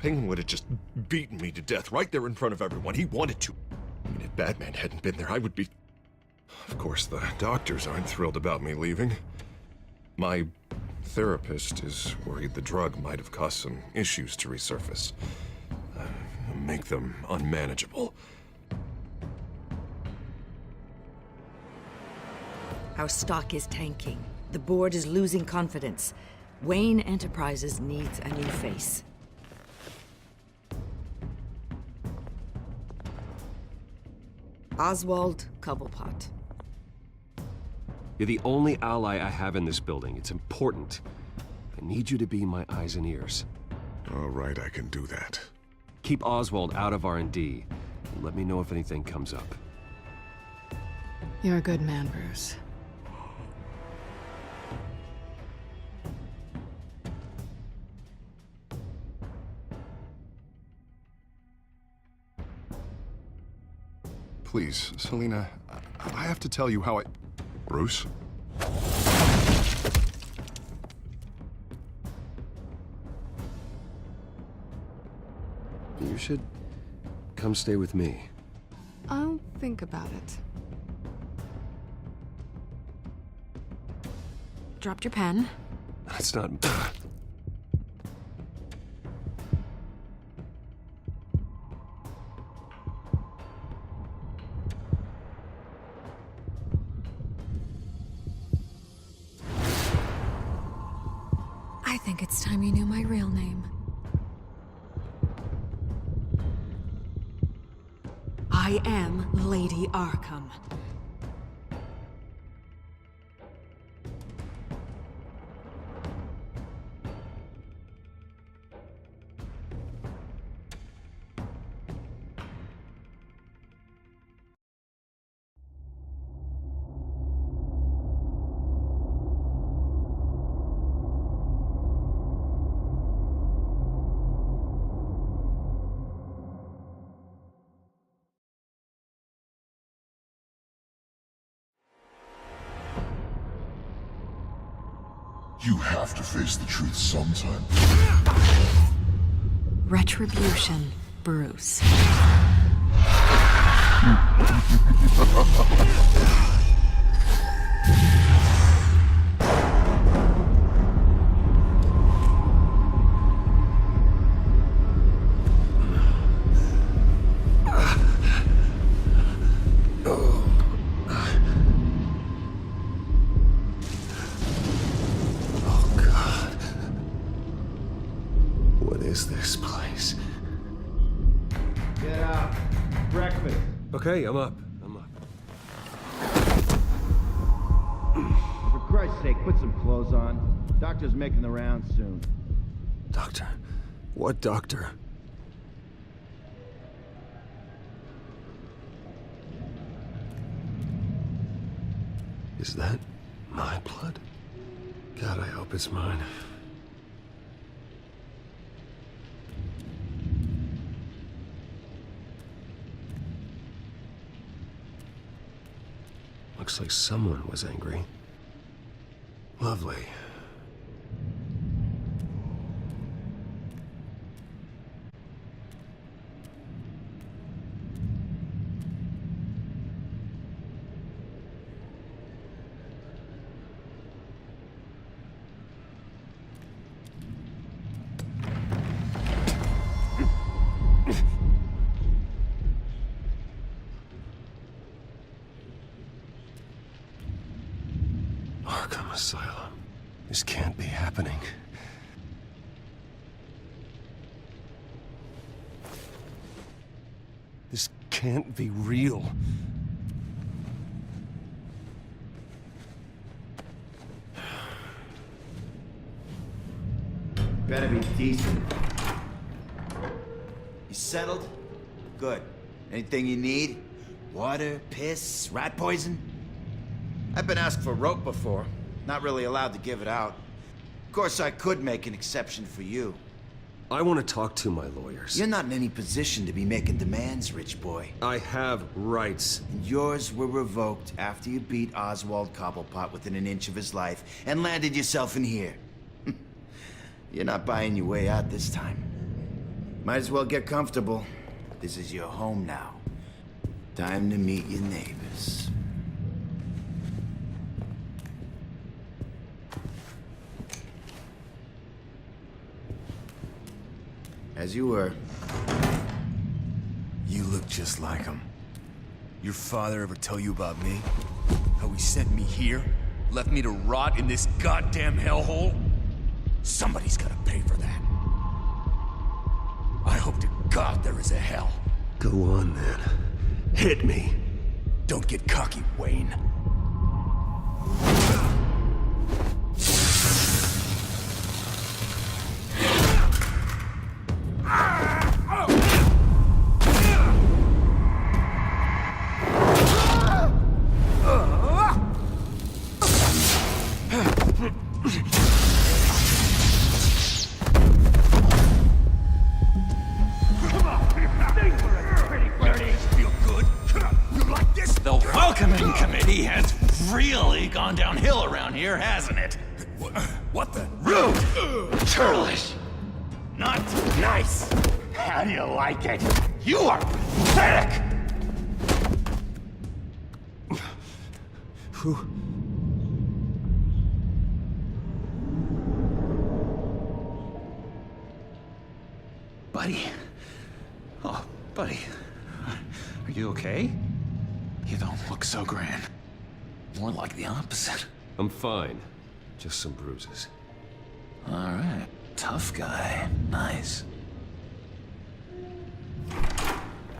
Penguin would have just beaten me to death right there in front of everyone. He wanted to. And if Batman hadn't been there, I would be... Of course, the doctors aren't thrilled about me leaving. My therapist is worried the drug might have caused some issues to resurface. Make them unmanageable. Our stock is tanking. The board is losing confidence. Wayne Enterprises needs a new face. Oswald Cobblepot. You're the only ally I have in this building. It's important. I need you to be my eyes and ears. All right, I can do that. Keep Oswald out of R&D. And let me know if anything comes up. You're a good man, Bruce. Please, Selina, I have to tell you how I... Bruce? You should come stay with me. I'll think about it. Dropped your pen. That's not... I think it's time you knew my real name. I am Lady Arkham. You have to face the truth sometime. Retribution, Bruce. This place. Get out. Breakfast. Okay, I'm up. For Christ's sake, put some clothes on. Doctor's making the rounds soon. Doctor? What doctor? Is that my blood? God, I hope it's mine. Looks like someone was angry. Lovely. Arkham Asylum. This can't be happening. This can't be real. Better be decent. You settled? Good. Anything you need? Water, piss, rat poison? I've been asked for rope before. Not really allowed to give it out. Of course, I could make an exception for you. I want to talk to my lawyers. You're not in any position to be making demands, rich boy. I have rights. And yours were revoked after you beat Oswald Cobblepot within an inch of his life and landed yourself in here. You're not buying your way out this time. Might as well get comfortable. This is your home now. Time to meet your neighbors. As you were. You look just like him. Your father ever tell you about me? How he sent me here? Left me to rot in this goddamn hellhole? Somebody's gotta pay for that. I hope to God there is a hell. Go on, then. Hit me. Don't get cocky, Wayne. The welcoming committee has really gone downhill around here, hasn't it? What the? Rude! Churlish! Not nice! How do you like it? You are pathetic! Who? Buddy? Oh, buddy. Are you okay? You don't look so grand. More like the opposite. I'm fine. Just some bruises. All right. Tough guy. Nice.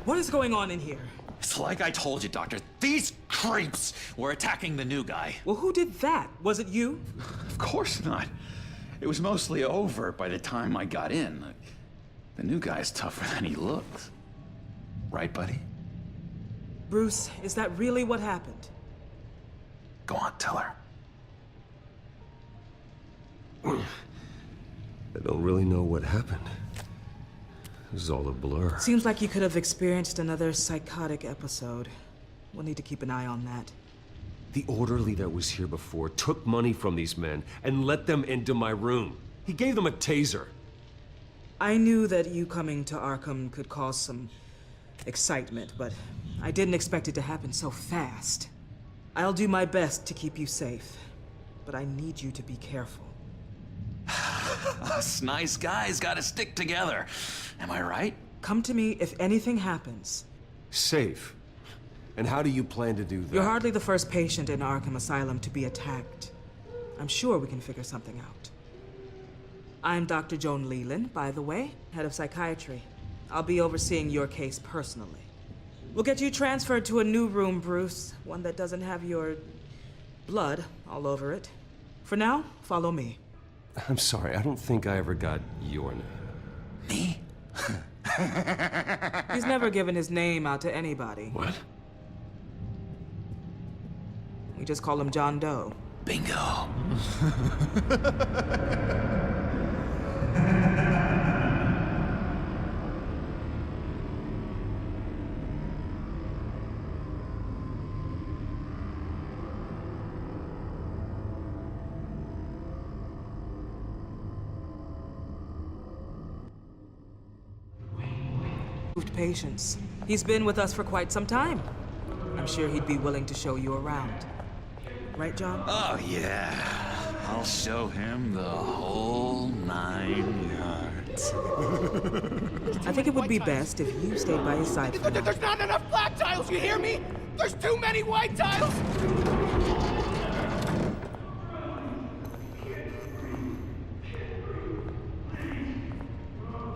What is going on in here? It's like I told you, Doctor. These creeps were attacking the new guy. Well, who did that? Was it you? Of course not. It was mostly over by the time I got in. The new guy's tougher than he looks. Right, buddy? Bruce, is that really what happened? Go on, tell her. I don't really know what happened. This is all a blur. Seems like you could have experienced another psychotic episode. We'll need to keep an eye on that. The orderly that was here before took money from these men and let them into my room. He gave them a taser. I knew that you coming to Arkham could cause some excitement, but I didn't expect it to happen so fast. I'll do my best to keep you safe, but I need you to be careful. Us nice guys gotta stick together. Am I right? Come to me if anything happens. Safe. And how do you plan to do that? You're hardly the first patient in Arkham Asylum to be attacked. I'm sure we can figure something out. I'm Dr. Joan Leland, by the way, head of psychiatry. I'll be overseeing your case personally. We'll get you transferred to a new room, Bruce. One that doesn't have your blood all over it. For now, follow me. I'm sorry, I don't think I ever got your name. Me? He's never given his name out to anybody. What? We just call him John Doe. Bingo. Patience. He's been with us for quite some time. I'm sure he'd be willing to show you around. Right, John? Oh, yeah. I'll show him the whole 9 yards. I think it would be best if you stayed by his side for now. There's not enough black tiles, you hear me? There's too many white tiles!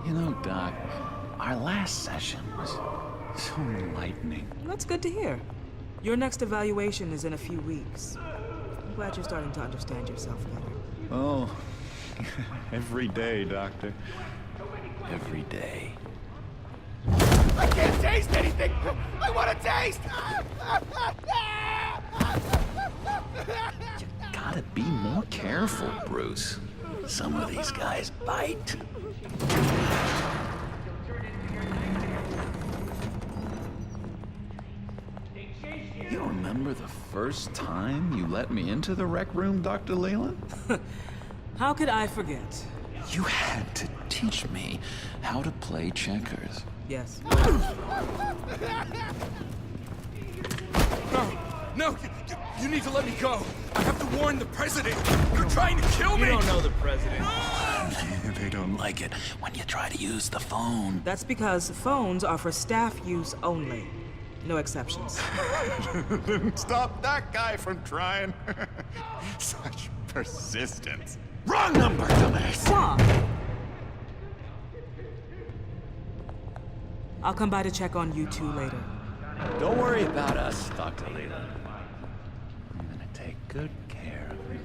You know, Doc, our last session was so enlightening. That's good to hear. Your next evaluation is in a few weeks. I'm glad you're starting to understand yourself better. Oh, every day, Doctor. Every day. I can't taste anything! I want to taste! You gotta be more careful, Bruce. Some of these guys bite. You remember the first time you let me into the rec room, Dr. Leland? How could I forget? You had to teach me how to play checkers. Yes. No, you need to let me go. I have to warn the president. You're trying to kill me. You don't know the president. They don't like it when you try to use the phone. That's because phones are for staff use only. No exceptions. Stop that guy from trying. Such persistence. Wrong number, dumbass! Wrong. I'll come by to check on you two later. Don't worry about us, Dr. Leland. I'm gonna take good care of you.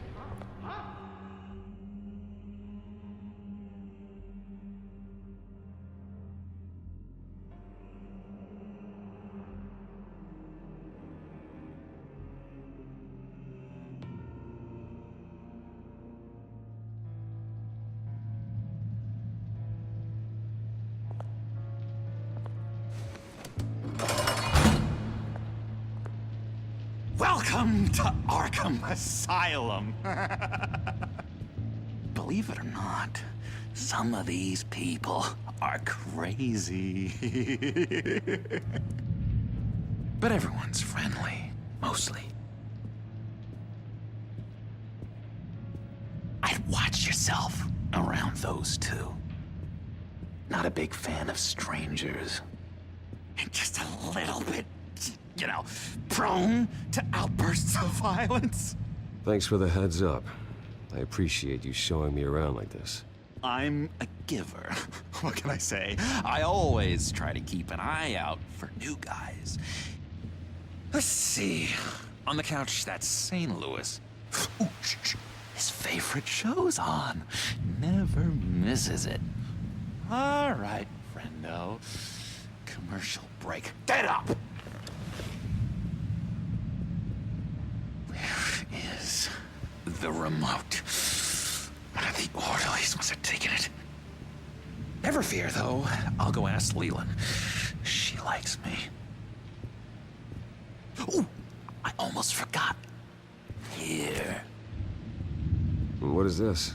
Welcome to Arkham Asylum. Believe it or not, some of these people are crazy. But everyone's friendly, mostly. I'd watch yourself around those two. Not a big fan of strangers. Just a little bit, you know, prone to outbursts of violence. Thanks for the heads up. I appreciate you showing me around like this. I'm a giver. What can I say? I always try to keep an eye out for new guys. Let's see. On the couch, that's St. Louis. Ooh, his favorite show's on. Never misses it. All right, friendo. Commercial break. Get up! Where is the remote? One of the orderlies must have taken it. Never fear, though. I'll go ask Leland. She likes me. Ooh, I almost forgot. Here. What is this?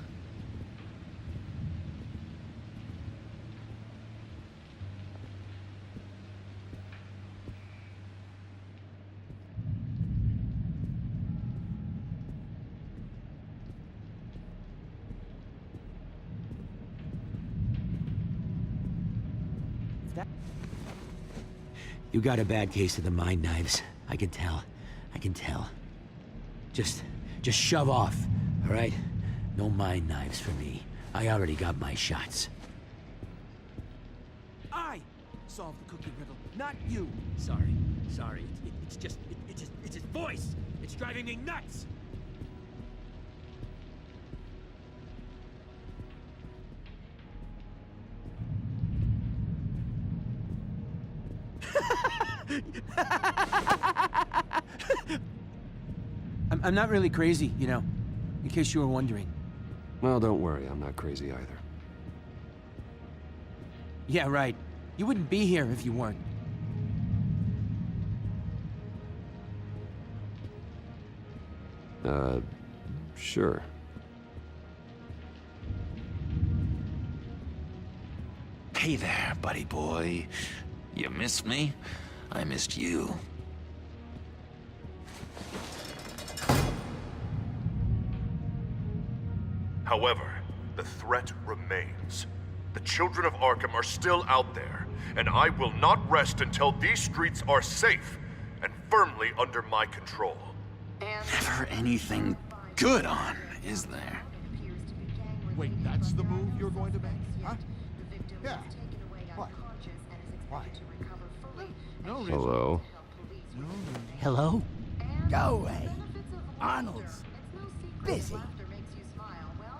You got a bad case of the mind knives. I can tell. I can tell. Just shove off, all right? No mind knives for me. I already got my shots. I solved the cookie riddle, not you. Sorry. It's just his voice. It's driving me nuts. I'm not really crazy, you know, in case you were wondering. Well, don't worry, I'm not crazy either. Yeah, right. You wouldn't be here if you weren't. Sure. Hey there, buddy boy. You missed me? I missed you. However, the threat remains. The children of Arkham are still out there, and I will not rest until these streets are safe and firmly under my control. Never anything good on, is there? Wait, that's the move you're going to make? Huh? Yeah. What? Why? No reason. Hello? Hello? Go away. Arnold's busy.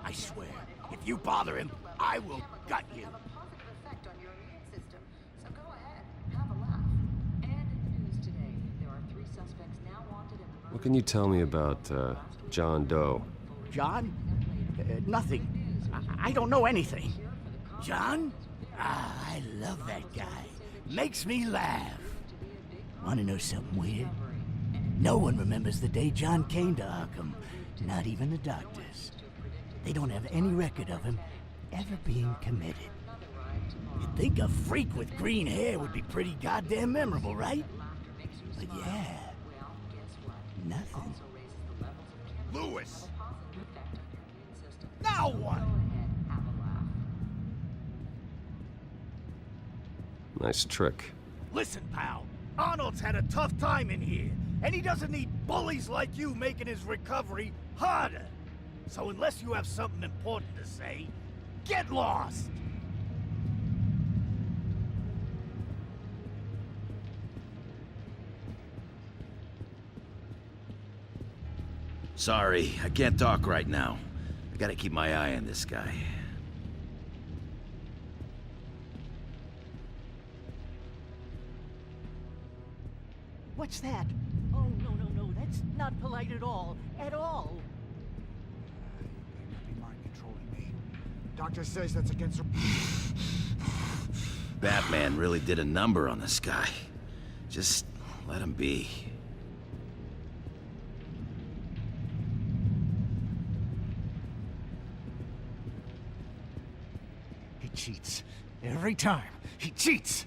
I swear, if you bother him, I will gut you. What can you tell me about, John Doe? John? Nothing. I don't know anything. John? Ah, I love that guy. Makes me laugh. Want to know something weird? No one remembers the day John came to Arkham. Not even the doctors. They don't have any record of him, ever being committed. You'd think a freak with green hair would be pretty goddamn memorable, right? But yeah, nothing. Lewis! Now what? Nice trick. Listen, pal. Arnold's had a tough time in here, and he doesn't need bullies like you making his recovery harder. So unless you have something important to say, get lost! Sorry, I can't talk right now. I gotta keep my eye on this guy. What's that? Oh, no, that's not polite at all. At all. They could be mind controlling me. Doctor says that's against her. Batman really did a number on this guy. Just let him be. He cheats. Every time. He cheats.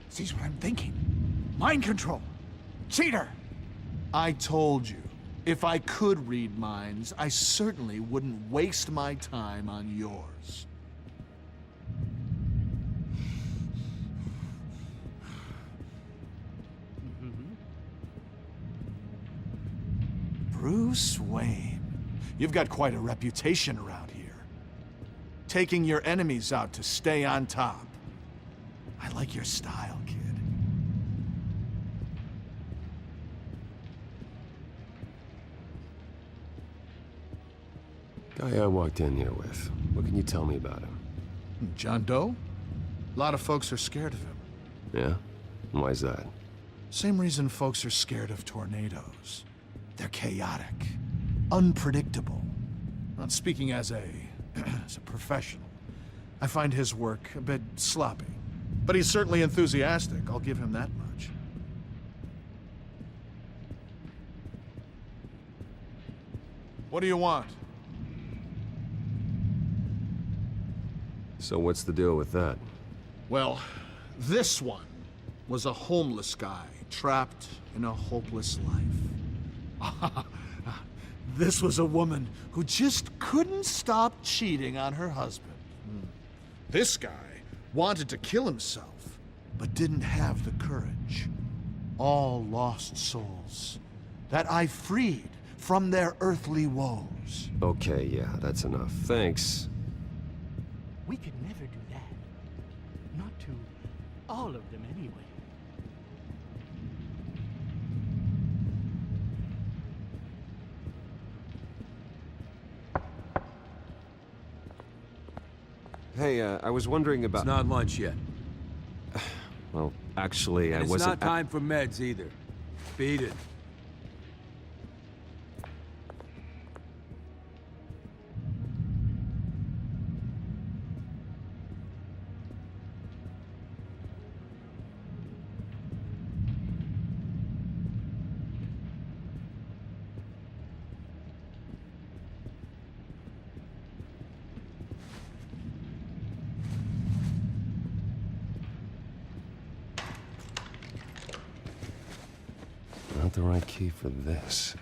Sees what I'm thinking. Mind control. Cheater! I told you, if I could read minds, I certainly wouldn't waste my time on yours. Bruce Wayne. You've got quite a reputation around here. Taking your enemies out to stay on top. I like your style, kid. Guy I walked in here with. What can you tell me about him? John Doe? A lot of folks are scared of him. Yeah? Why's that? Same reason folks are scared of tornadoes. They're chaotic, unpredictable. Not speaking as a professional, I find his work a bit sloppy. But he's certainly enthusiastic, I'll give him that much. What do you want? So what's the deal with that? Well, this one was a homeless guy trapped in a hopeless life. This was a woman who just couldn't stop cheating on her husband. This guy wanted to kill himself, but didn't have the courage. All lost souls that I freed from their earthly woes. Okay, yeah, that's enough. Thanks. We could never do that. Not to all of them, anyway. Hey, I was wondering about... It's not lunch yet. Well, actually, I It's wasn't... not time for meds, either. Beat it. Not the right key for this.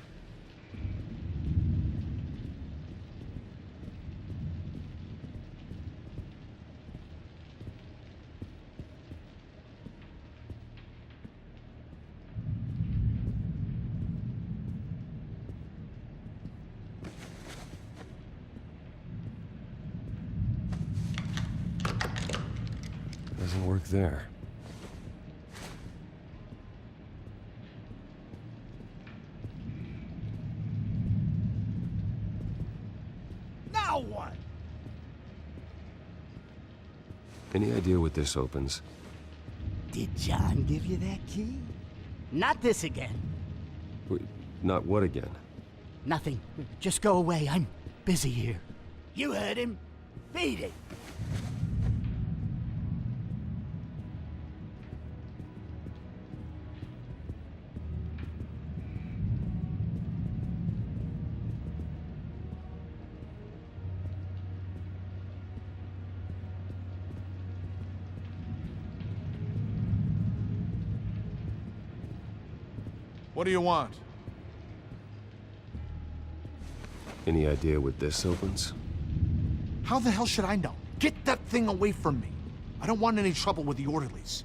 Doesn't work there. Now what? Any idea what this opens? Did John give you that key? Not this again. Not what again? Nothing. Just go away. I'm busy here. You heard him. Beat it. What do you want? Any idea what this opens? How the hell should I know? Get that thing away from me. I don't want any trouble with the orderlies.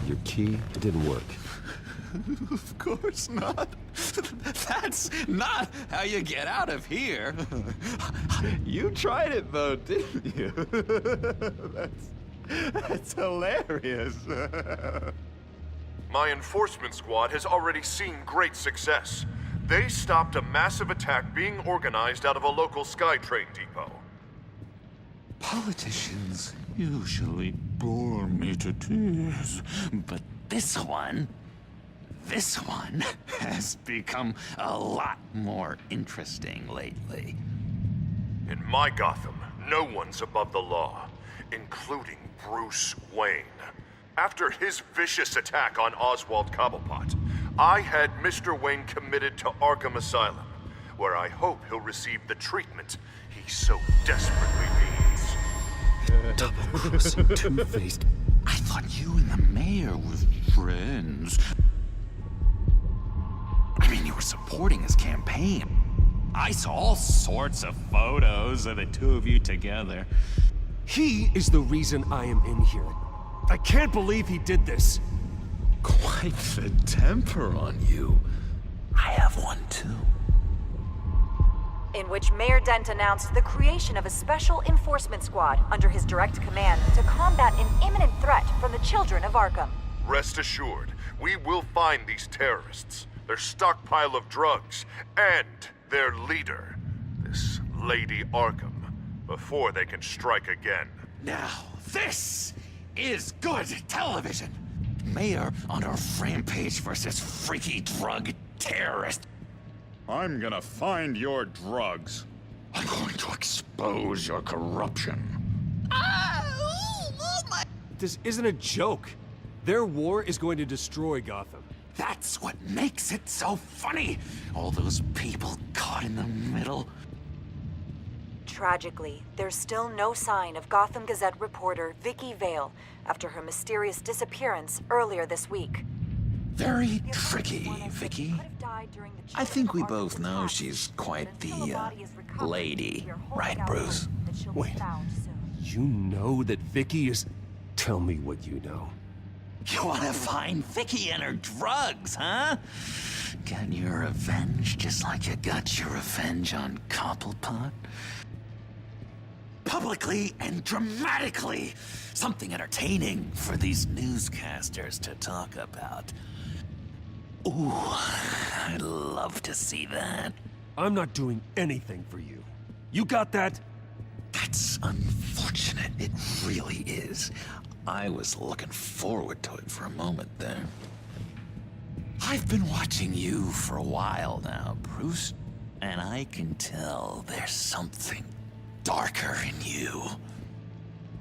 Your key, it didn't work. Of course not. That's not how you get out of here. You tried it though, didn't you? That's hilarious. My enforcement squad has already seen great success. They stopped a massive attack being organized out of a local SkyTrain depot. Politicians usually bore me to tears, but this one has become a lot more interesting lately. In my Gotham, no one's above the law, including Bruce Wayne. After his vicious attack on Oswald Cobblepot, I had Mr. Wayne committed to Arkham Asylum, where I hope he'll receive the treatment he so desperately needs. Double-crossing, two-faced. I thought you and the mayor were friends. I mean, you were supporting his campaign. I saw all sorts of photos of the two of you together. He is the reason I am in here. I can't believe he did this. Quite the temper on you. I have one too. In which Mayor Dent announced the creation of a special enforcement squad under his direct command to combat an imminent threat from the children of Arkham. Rest assured, we will find these terrorists, their stockpile of drugs, and their leader, this Lady Arkham, before they can strike again. Now, this is good television. Mayor on a rampage versus freaky drug terrorist. I'm gonna find your drugs. I'm going to expose your corruption. This isn't a joke. Their war is going to destroy Gotham. That's what makes it so funny. All those people caught in the middle. Tragically, there's still no sign of Gotham Gazette reporter Vicky Vale after her mysterious disappearance earlier this week. Very tricky, Vicky. I think we both know she's quite the, lady. Right, Bruce? Wait, you know that Vicky is... Tell me what you know. You want to find Vicky and her drugs, huh? Get your revenge just like you got your revenge on Cobblepot? Publicly and dramatically. Something entertaining for these newscasters to talk about. Ooh, I'd love to see that. I'm not doing anything for you. You got that? That's unfortunate. It really is. I was looking forward to it for a moment there. I've been watching you for a while now, Bruce, and I can tell there's something darker in you.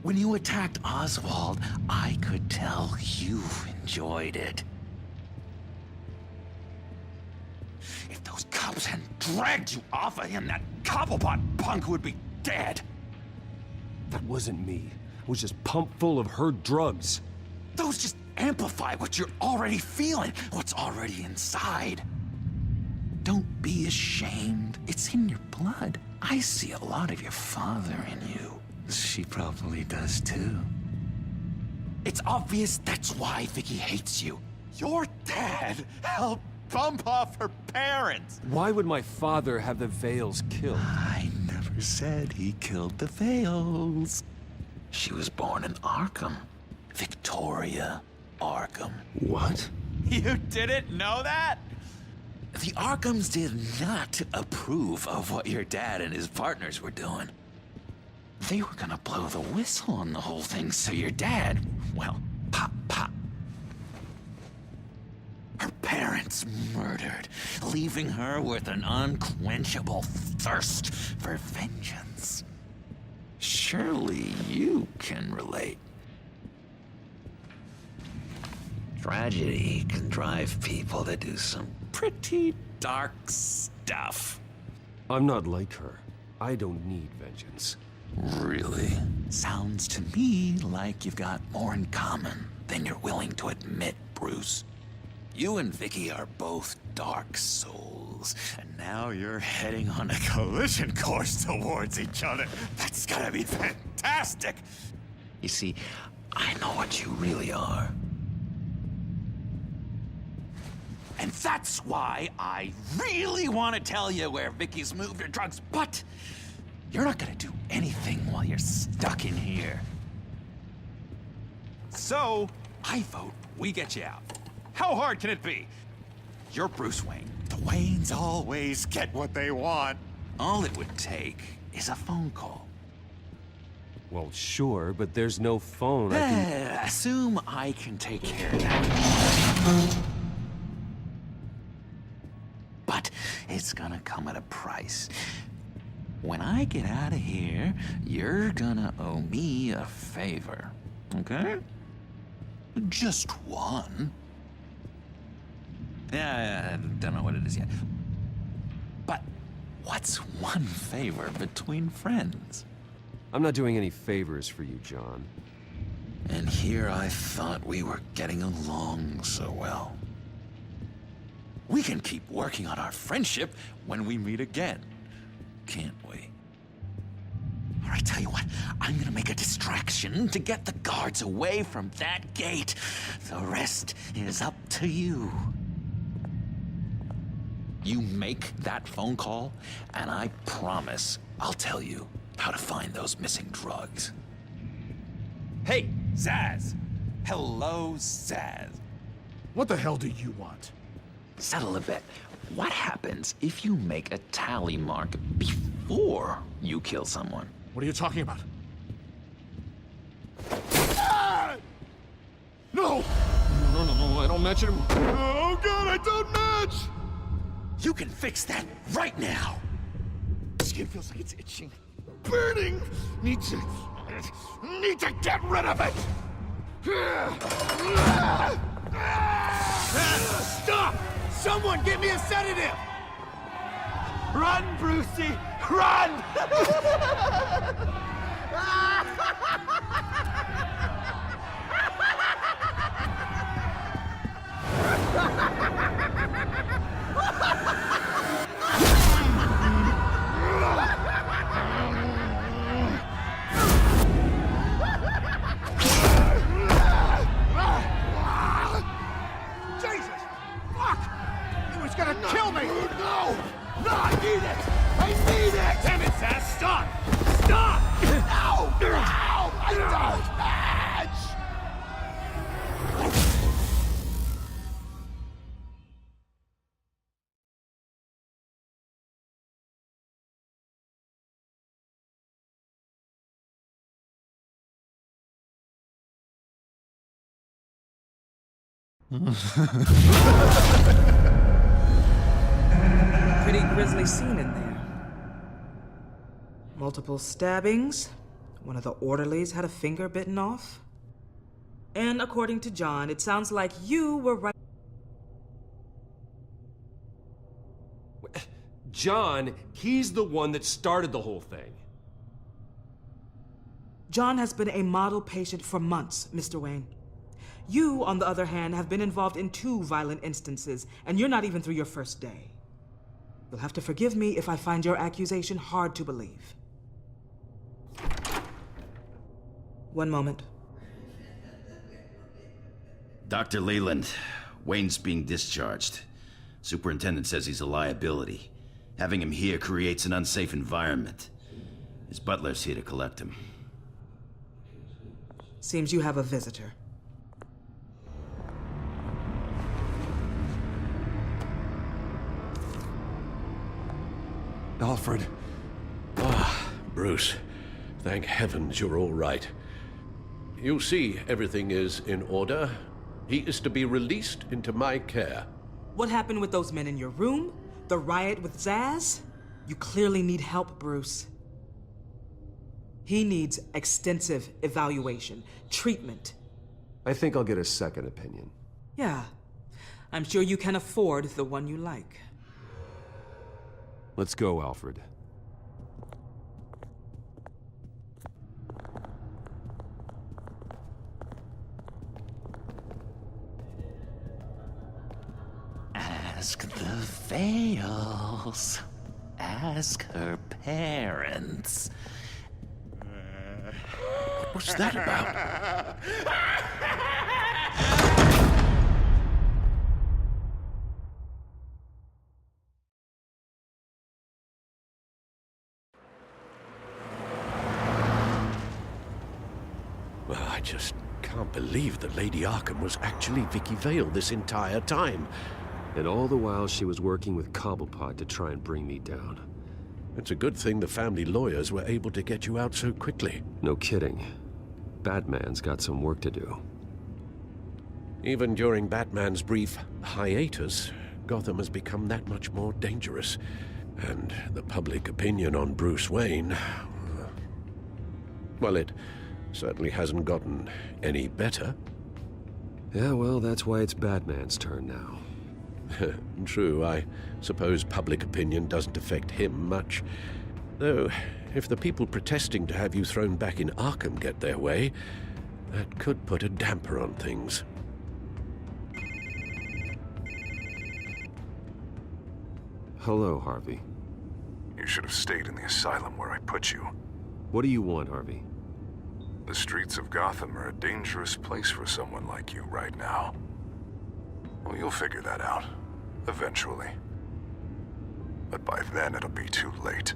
When you attacked Oswald, I could tell you enjoyed it. If those cops hadn't dragged you off of him, that Cobblepot punk would be dead. That wasn't me. It was just pumped full of her drugs. Those just amplify what you're already feeling, what's already inside. Don't be ashamed. It's in your blood. I see a lot of your father in you. She probably does too. It's obvious that's why Vicky hates you. Your dad helped bump off her parents. Why would my father have the Vales killed? I never said he killed the Vales. She was born in Arkham. Victoria Arkham. What? You didn't know that? The Arkhams did not approve of what your dad and his partners were doing. They were gonna blow the whistle on the whole thing, so your dad, well, pop. Her parents murdered, leaving her with an unquenchable thirst for vengeance. deaths. Surely you can relate. Tragedy can drive people to do some pretty dark stuff. I'm not like her. I don't need vengeance. Really? Sounds to me like you've got more in common than you're willing to admit, Bruce. You and Vicky are both dark souls, and now you're heading on a collision course towards each other. That's gotta be fantastic! You see, I know what you really are. And that's why I really want to tell you where Vicky's moved her drugs, but you're not gonna do anything while you're stuck in here. So, I vote we get you out. How hard can it be? You're Bruce Wayne. The Waynes always get what they want. All it would take is a phone call. Well, sure, but there's no phone. I can... Assume I can take care of that. But it's gonna come at a price. When I get out of here, you're gonna owe me a favor, okay? Just one. Yeah, I don't know what it is yet. But what's one favor between friends? I'm not doing any favors for you, John. And here I thought we were getting along so well. We can keep working on our friendship when we meet again, can't we? All right, tell you what, I'm gonna make a distraction to get the guards away from that gate. The rest is up to you. You make that phone call, and I promise I'll tell you how to find those missing drugs. Hey, Zaz! Hello, Zaz. What the hell do you want? Settle a bit. What happens if you make a tally mark before you kill someone? What are you talking about? Ah! No! No, I don't match him. Oh, God, I don't match! You can fix that right now! Skin feels like it's itching. Burning! Need to get rid of it! Stop! Someone give me a sedative! Run, Brucey! Run! Jesus! Fuck! He was gonna kill me! No! No, I need it! I need it! Damn it, Zaz! Stop! Stop! No! No! I don't match! Pretty grisly scene in there. Multiple stabbings. One of the orderlies had a finger bitten off. And according to John, it sounds like you were right. John, he's the one that started the whole thing. John has been a model patient for months, Mr. Wayne. You, on the other hand, have been involved in 2 violent instances, and you're not even through your first day. You'll have to forgive me if I find your accusation hard to believe. One moment. Dr. Leland, Wayne's being discharged. Superintendent says he's a liability. Having him here creates an unsafe environment. His butler's here to collect him. Seems you have a visitor. Alfred. Ah, Bruce. Thank heavens you're all right. You see, everything is in order. He is to be released into my care. What happened with those men in your room? The riot with Zaz? You clearly need help, Bruce. He needs extensive evaluation, treatment. I think I'll get a second opinion. Yeah, I'm sure you can afford the one you like. Let's go, Alfred. Ask the Vales. Ask her parents. What's that about? Well, I just can't believe that Lady Arkham was actually Vicky Vale this entire time. And all the while she was working with Cobblepot to try and bring me down. It's a good thing the family lawyers were able to get you out so quickly. No kidding. Batman's got some work to do. Even during Batman's brief hiatus, Gotham has become that much more dangerous. And the public opinion on Bruce Wayne... well, it certainly hasn't gotten any better. Yeah, well, that's why it's Batman's turn now. True, I suppose public opinion doesn't affect him much. Though, if the people protesting to have you thrown back in Arkham get their way, that could put a damper on things. Hello, Harvey. You should have stayed in the asylum where I put you. What do you want, Harvey? The streets of Gotham are a dangerous place for someone like you right now. Well, you'll figure that out. Eventually. But by then, it'll be too late.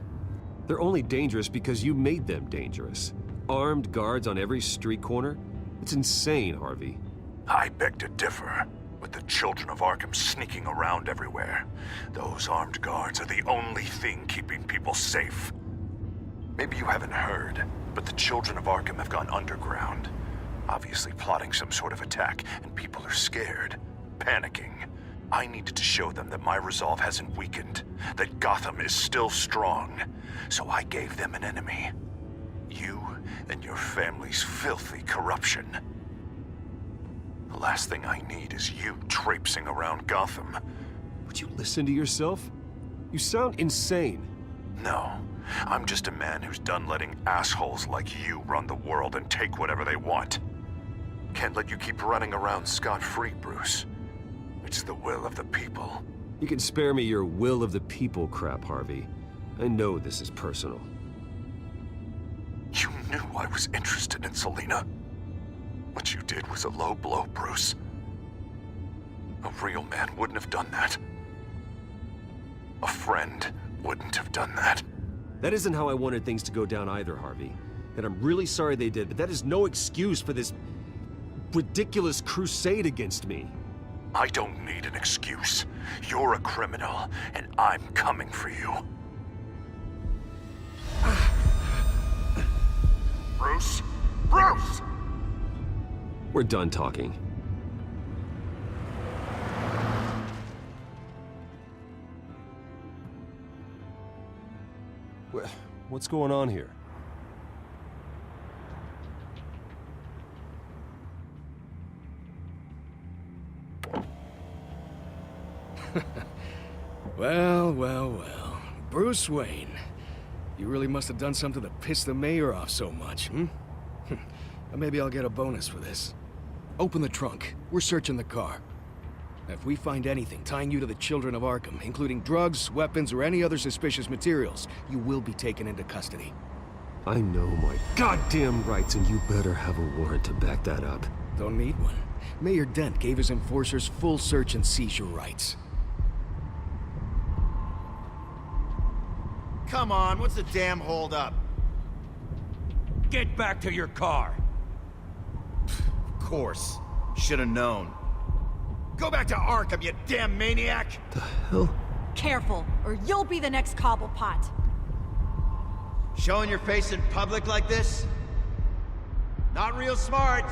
They're only dangerous because you made them dangerous. Armed guards on every street corner? It's insane, Harvey. I beg to differ. With the children of Arkham sneaking around everywhere, those armed guards are the only thing keeping people safe. Maybe you haven't heard, but the children of Arkham have gone underground. Obviously plotting some sort of attack, and people are scared. Panicking. I needed to show them that my resolve hasn't weakened, that Gotham is still strong. So I gave them an enemy. You and your family's filthy corruption. The last thing I need is you traipsing around Gotham. Would you listen to yourself? You sound insane. No, I'm just a man who's done letting assholes like you run the world and take whatever they want. Can't let you keep running around scot-free, Bruce. It's the will of the people. You can spare me your will of the people crap, Harvey. I know this is personal. You knew I was interested in Selina. What you did was a low blow, Bruce. A real man wouldn't have done that. A friend wouldn't have done that. That isn't how I wanted things to go down either, Harvey. And I'm really sorry they did, but that is no excuse for this ridiculous crusade against me. I don't need an excuse. You're a criminal, and I'm coming for you. Bruce? Bruce! We're done talking. What's going on here? Well. Bruce Wayne. You really must have done something to piss the mayor off so much, hmm? Maybe I'll get a bonus for this. Open the trunk. We're searching the car. If we find anything tying you to the children of Arkham, including drugs, weapons, or any other suspicious materials, you will be taken into custody. I know my goddamn rights, and you better have a warrant to back that up. Don't need one. Mayor Dent gave his enforcers full search and seizure rights. Come on, what's the damn holdup? Get back to your car! Of course. Should've known. Go back to Arkham, you damn maniac! The hell? Careful, or you'll be the next Cobblepot. Showing your face in public like this? Not real smart.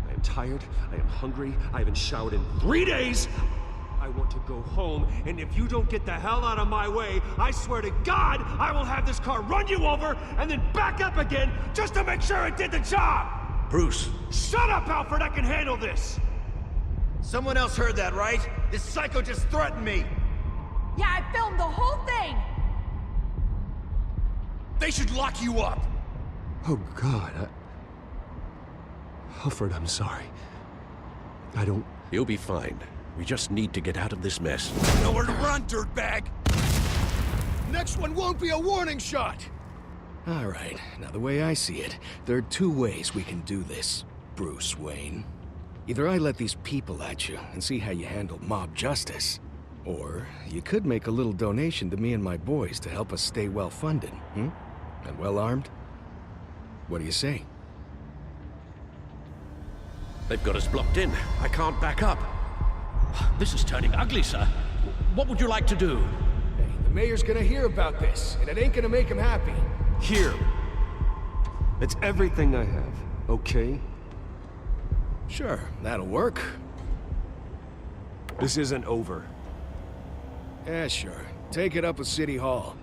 I am tired, I am hungry, I haven't showered in 3 days! I want to go home, and if you don't get the hell out of my way, I swear to God, I will have this car run you over and then back up again just to make sure it did the job! Bruce! Shut up, Alfred! I can handle this! Someone else heard that, right? This psycho just threatened me! Yeah, I filmed the whole thing! They should lock you up! Oh, God, Alfred, I'm sorry. I don't... You'll be fine. We just need to get out of this mess. Nowhere to run, dirtbag! Next one won't be a warning shot! All right, now the way I see it, there are two ways we can do this, Bruce Wayne. Either I let these people at you and see how you handle mob justice, or you could make a little donation to me and my boys to help us stay well-funded, And well-armed? What do you say? They've got us blocked in. I can't back up. This is turning ugly, sir. What would you like to do? Hey, the mayor's gonna hear about this, and it ain't gonna make him happy. Here. It's everything I have, okay? Sure, that'll work. This isn't over. Yeah, sure. Take it up with City Hall.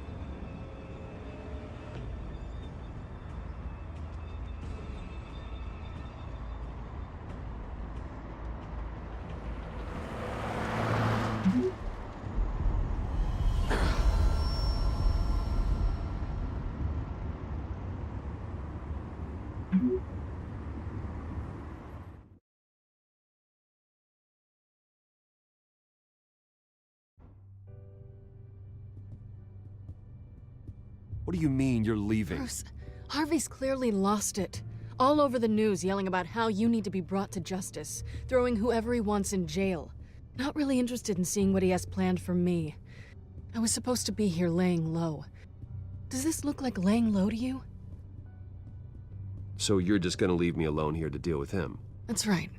What do you mean you're leaving? Bruce, Harvey's clearly lost it. All over the news yelling about how you need to be brought to justice, throwing whoever he wants in jail. Not really interested in seeing what he has planned for me. I was supposed to be here laying low. Does this look like laying low to you? So you're just gonna leave me alone here to deal with him? That's right.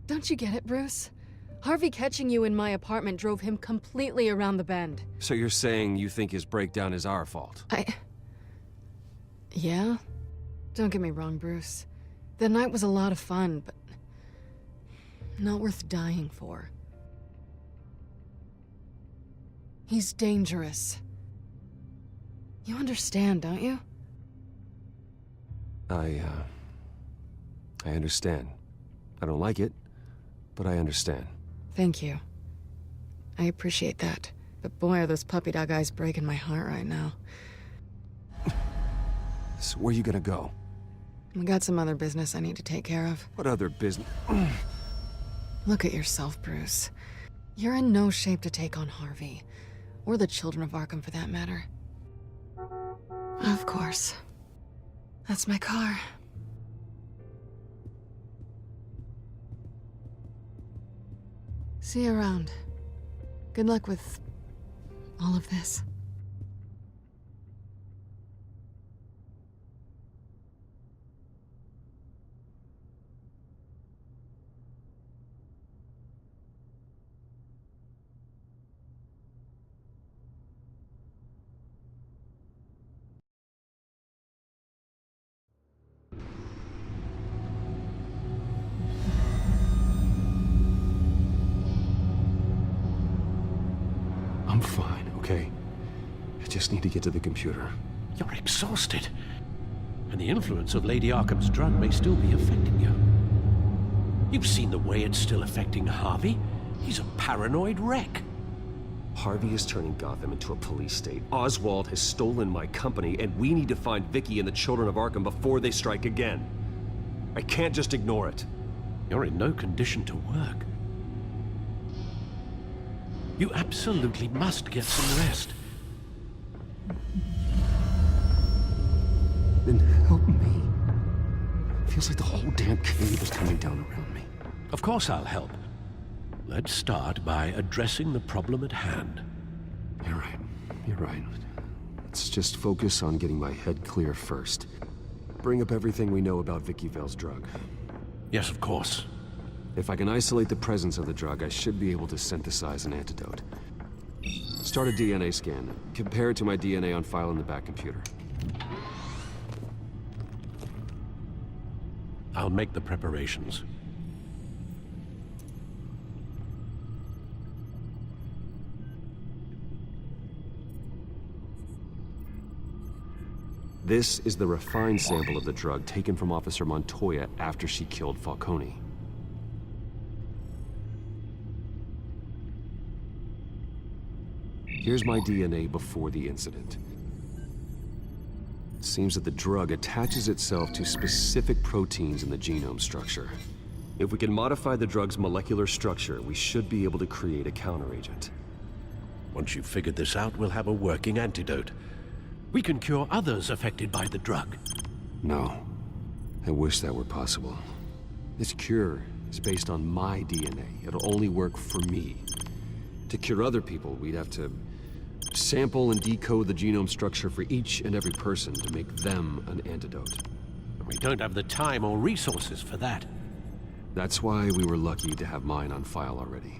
Don't you get it, Bruce? Harvey catching you in my apartment drove him completely around the bend. So you're saying you think his breakdown is our fault? Yeah? Don't get me wrong, Bruce. The night was a lot of fun, but not worth dying for. He's dangerous. You understand, don't you? I understand. I don't like it, but I understand. Thank you. I appreciate that. But boy, are those puppy dog eyes breaking my heart right now. So where are you gonna go? I got some other business I need to take care of. What other business? Look at yourself, Bruce. You're in no shape to take on Harvey. Or the children of Arkham, for that matter. Of course. That's my car. See you around. Good luck with all of this. I'm fine, okay? I just need to get to the computer. You're exhausted. And the influence of Lady Arkham's drug may still be affecting you. You've seen the way it's still affecting Harvey. He's a paranoid wreck. Harvey is turning Gotham into a police state. Oswald has stolen my company, and we need to find Vicky and the children of Arkham before they strike again. I can't just ignore it. You're in no condition to work. You absolutely must get some rest. Then help me. Feels like the whole damn cave is coming down around me. Of course I'll help. Let's start by addressing the problem at hand. You're right. You're right. Let's just focus on getting my head clear first. Bring up everything we know about Vicky Vale's drug. Yes, of course. If I can isolate the presence of the drug, I should be able to synthesize an antidote. Start a DNA scan. Compare it to my DNA on file in the back computer. I'll make the preparations. This is the refined sample of the drug taken from Officer Montoya after she killed Falcone. Here's my DNA before the incident. It seems that the drug attaches itself to specific proteins in the genome structure. If we can modify the drug's molecular structure, we should be able to create a counteragent. Once you've figured this out, we'll have a working antidote. We can cure others affected by the drug. No. I wish that were possible. This cure is based on my DNA. It'll only work for me. To cure other people, we'd have to sample and decode the genome structure for each and every person to make them an antidote. We don't have the time or resources for that. That's why we were lucky to have mine on file already.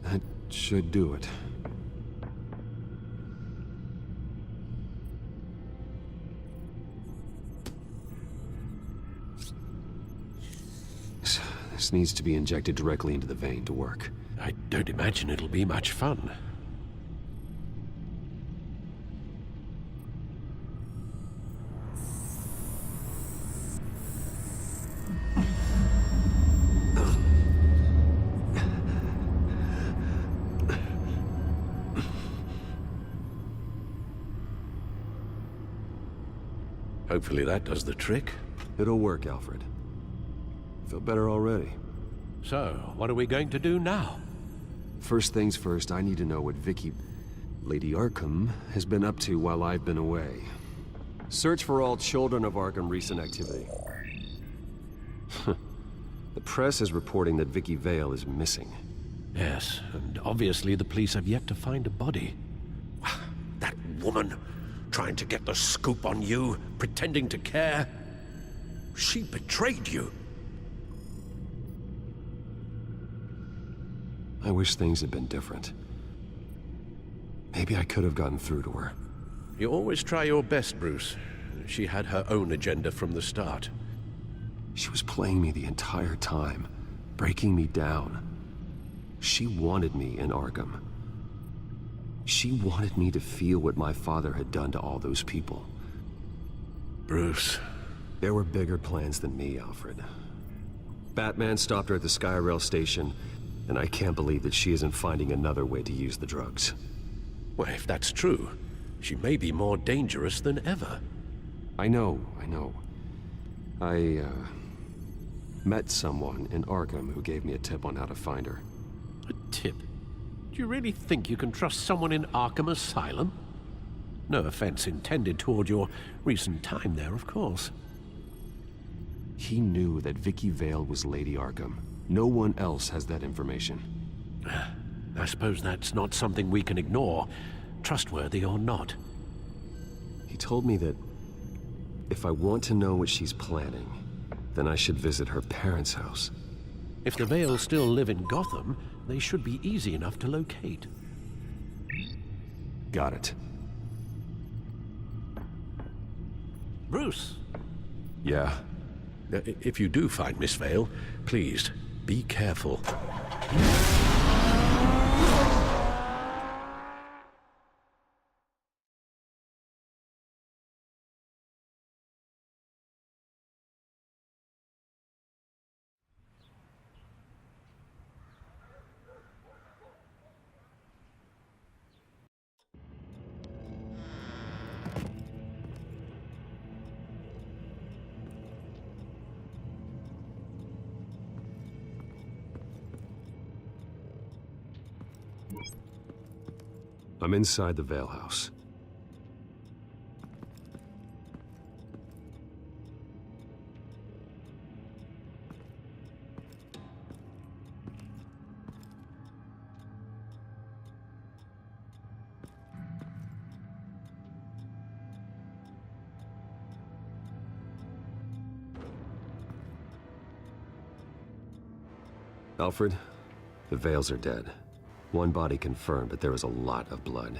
That should do it. This needs to be injected directly into the vein to work. I don't imagine it'll be much fun. Hopefully that does the trick. It'll work, Alfred. I feel better already. So, what are we going to do now? First things first, I need to know what Lady Arkham, has been up to while I've been away. Search for all children of Arkham recent activity. The press is reporting that Vicky Vale is missing. Yes, and obviously the police have yet to find a body. That woman, trying to get the scoop on you, pretending to care. She betrayed you. I wish things had been different. Maybe I could have gotten through to her. You always try your best, Bruce. She had her own agenda from the start. She was playing me the entire time, breaking me down. She wanted me in Arkham. She wanted me to feel what my father had done to all those people. Bruce. There were bigger plans than me, Alfred. Batman stopped her at the Skyrail station, and I can't believe that she isn't finding another way to use the drugs. Well, if that's true, she may be more dangerous than ever. I know. I met someone in Arkham who gave me a tip on how to find her. A tip? Do you really think you can trust someone in Arkham Asylum? No offense intended toward your recent time there, of course. He knew that Vicky Vale was Lady Arkham. No one else has that information. I suppose that's not something we can ignore, trustworthy or not. He told me that if I want to know what she's planning, then I should visit her parents' house. If the Vales still live in Gotham, they should be easy enough to locate. Got it. Bruce? Yeah? If you do find Miss Vale, please, be careful. I'm inside the Vale House. Alfred, the Vales are dead. One body confirmed, but there is a lot of blood.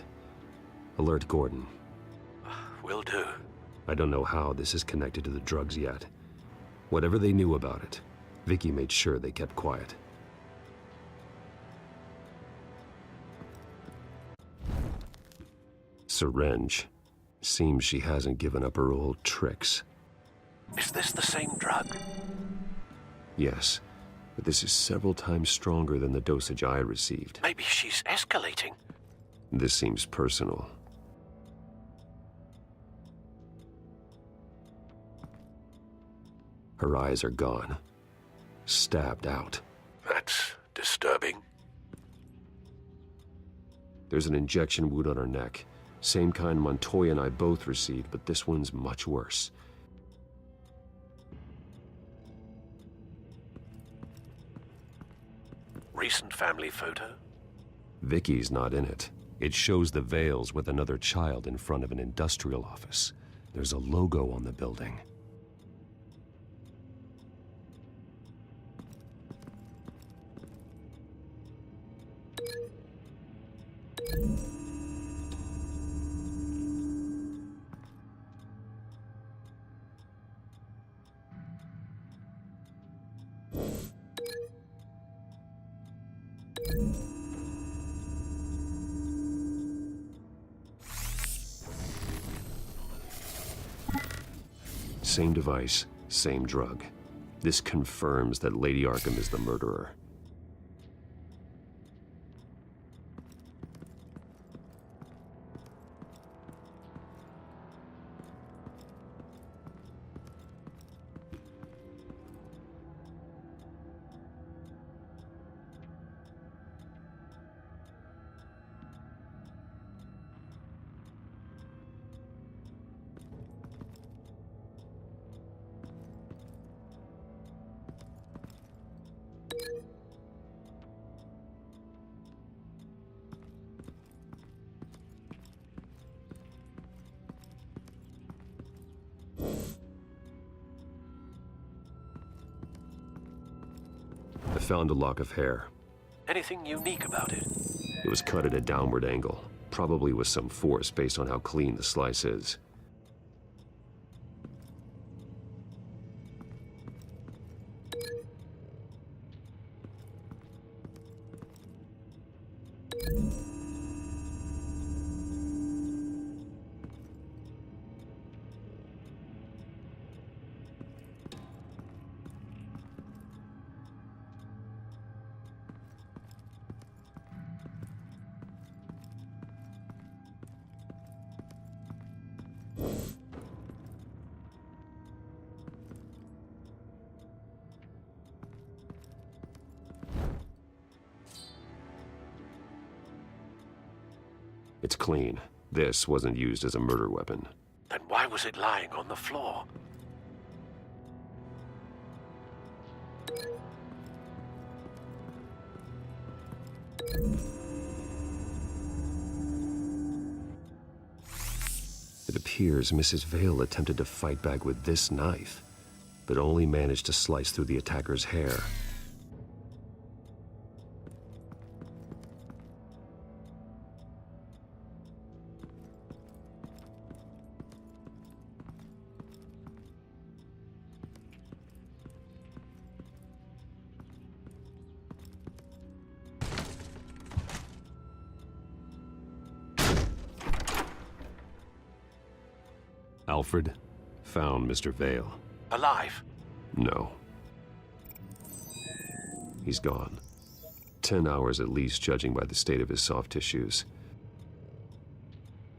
Alert Gordon. Will do. I don't know how this is connected to the drugs yet. Whatever they knew about it, Vicky made sure they kept quiet. Syringe. Seems she hasn't given up her old tricks. Is this the same drug? Yes, but this is several times stronger than the dosage I received. Maybe she's escalating. This seems personal. Her eyes are gone. Stabbed out. That's disturbing. There's an injection wound on her neck. Same kind Montoya and I both received, but this one's much worse. Recent family photo? Vicky's not in it. It shows the Vales with another child in front of an industrial office. There's a logo on the building. Same device, same drug. This confirms that Lady Arkham is the murderer. I found a lock of hair. Anything unique about it? It was cut at a downward angle, probably with some force based on how clean the slice is. It's clean. This wasn't used as a murder weapon. Then why was it lying on the floor? It appears Mrs. Vale attempted to fight back with this knife, but only managed to slice through the attacker's hair. Alfred found Mr. Vale. Alive? No. He's gone. 10 hours at least, judging by the state of his soft tissues.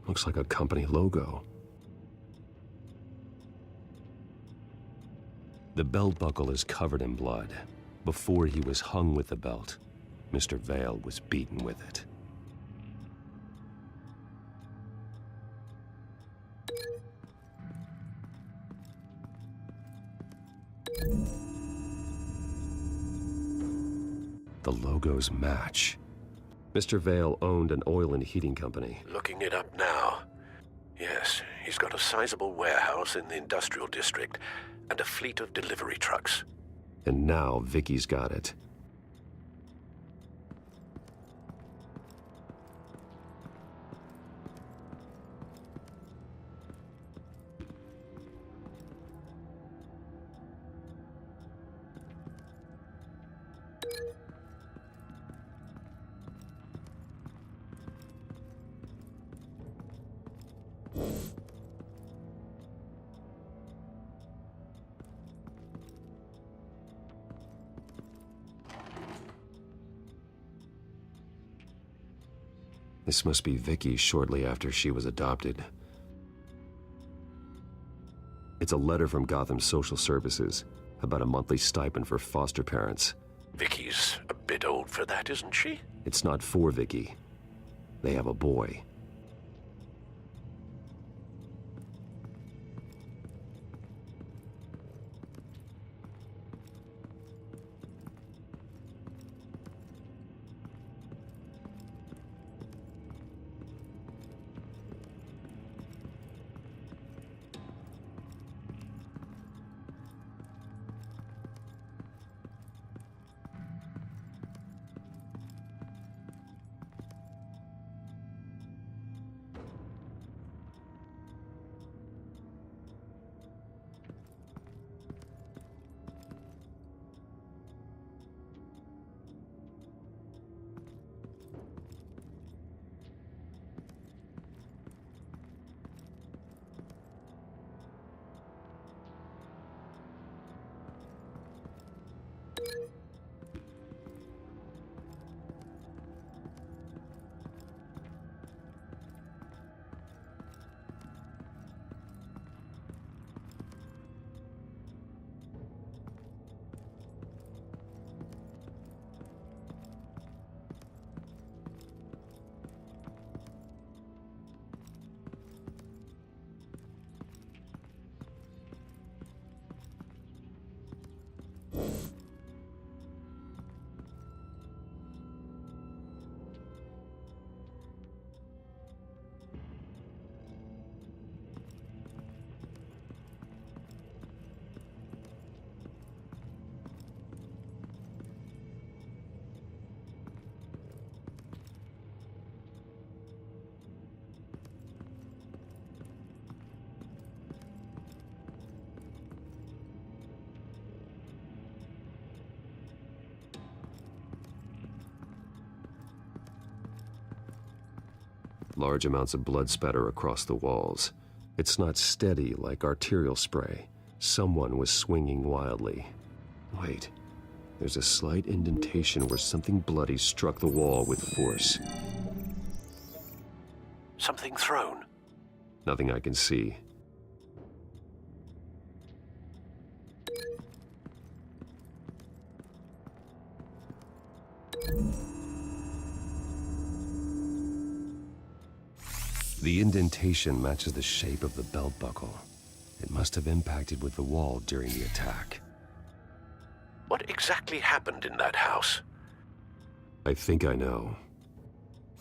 Looks like a company logo. The belt buckle is covered in blood. Before he was hung with the belt, Mr. Vale was beaten with it. The logos match. Mr. Vale owned an oil and heating company. Looking it up now. Yes, he's got a sizable warehouse in the industrial district and a fleet of delivery trucks. And now Vicky's got it. This must be Vicky shortly after she was adopted. It's a letter from Gotham Social Services about a monthly stipend for foster parents. Vicky's a bit old for that, isn't she? It's not for Vicky. They have a boy. Large amounts of blood spatter across the walls. It's not steady like arterial spray. Someone was swinging wildly. Wait, there's a slight indentation where something bloody struck the wall with force. Something thrown. Nothing I can see. The indentation matches the shape of the belt buckle. It must have impacted with the wall during the attack. What exactly happened in that house? I think I know.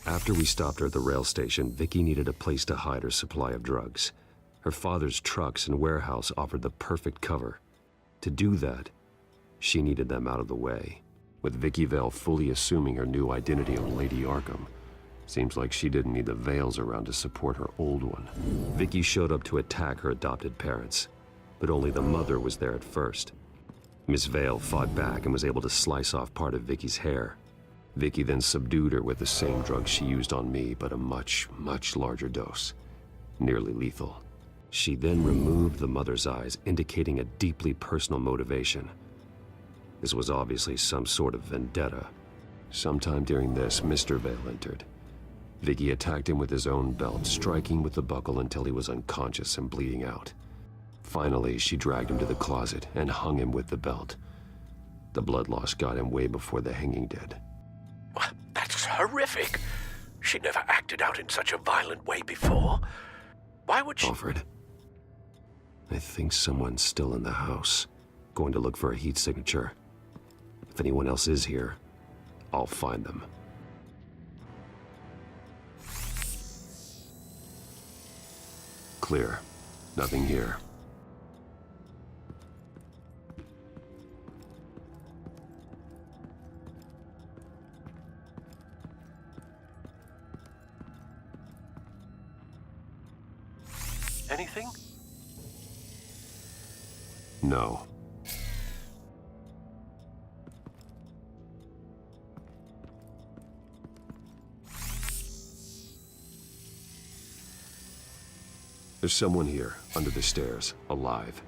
After we stopped her at the rail station, Vicky needed a place to hide her supply of drugs. Her father's trucks and warehouse offered the perfect cover. To do that, she needed them out of the way. With Vicky Vale fully assuming her new identity of Lady Arkham, seems like she didn't need the Vales around to support her old one. Vicky showed up to attack her adopted parents, but only the mother was there at first. Miss Vale fought back and was able to slice off part of Vicky's hair. Vicky then subdued her with the same drug she used on me, but a much, much larger dose. Nearly lethal. She then removed the mother's eyes, indicating a deeply personal motivation. This was obviously some sort of vendetta. Sometime during this, Mr. Vale entered. Vicky attacked him with his own belt, striking with the buckle until he was unconscious and bleeding out. Finally, she dragged him to the closet and hung him with the belt. The blood loss got him way before the hanging did. That's horrific. She never acted out in such a violent way before. Why would she— Alfred, I think someone's still in the house. Going to look for a heat signature. If anyone else is here, I'll find them. Clear. Nothing here. Anything? No. There's someone here, under the stairs, alive.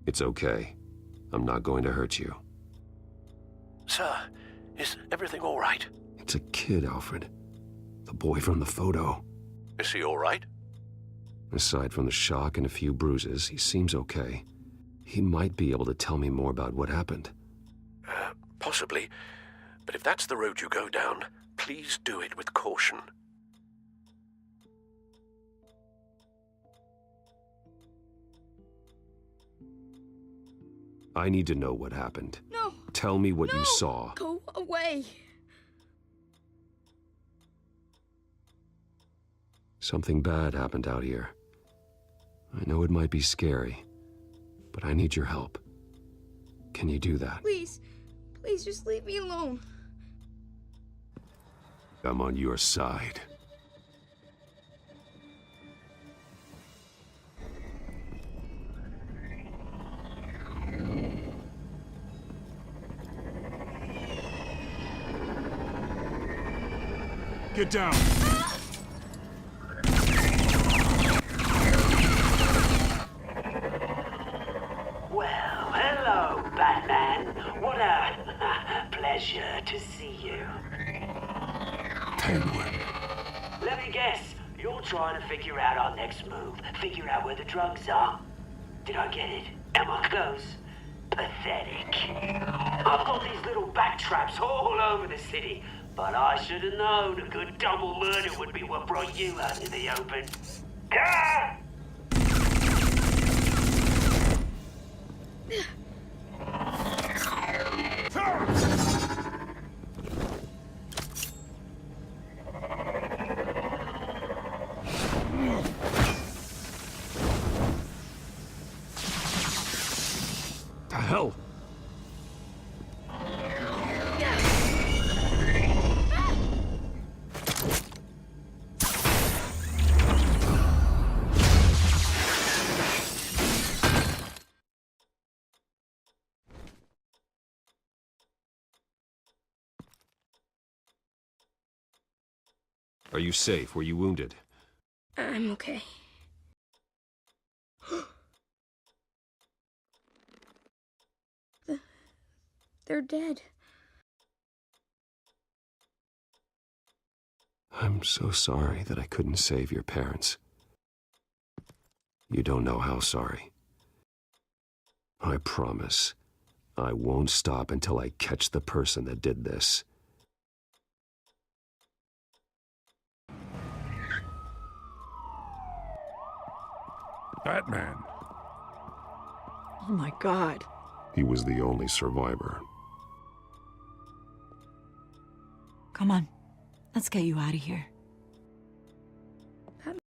It's okay. I'm not going to hurt you. Sir, is everything all right? It's a kid, Alfred. The boy from the photo. Is he all right? Aside from the shock and a few bruises, he seems okay. He might be able to tell me more about what happened. Possibly. But if that's the road you go down, please do it with caution. I need to know what happened. No! Tell me what you saw. Go away! Something bad happened out here. I know it might be scary, but I need your help. Can you do that? Please, please just leave me alone. I'm on your side. Get down! Well, hello, Batman. What a pleasure to see you. Penguin. Let me guess, you're trying to figure out our next move. Figure out where the drugs are. Did I get it? Am I close? Pathetic. I've got these little bat traps all over the city, but I should have known a good double murder would be what brought you out in the open. Ah! The hell? Are you safe? Were you wounded? I'm okay. They're dead. I'm so sorry that I couldn't save your parents. You don't know how sorry. I promise, I won't stop until I catch the person that did this. Batman. Oh my God. He was the only survivor. Come on, let's get you out of here.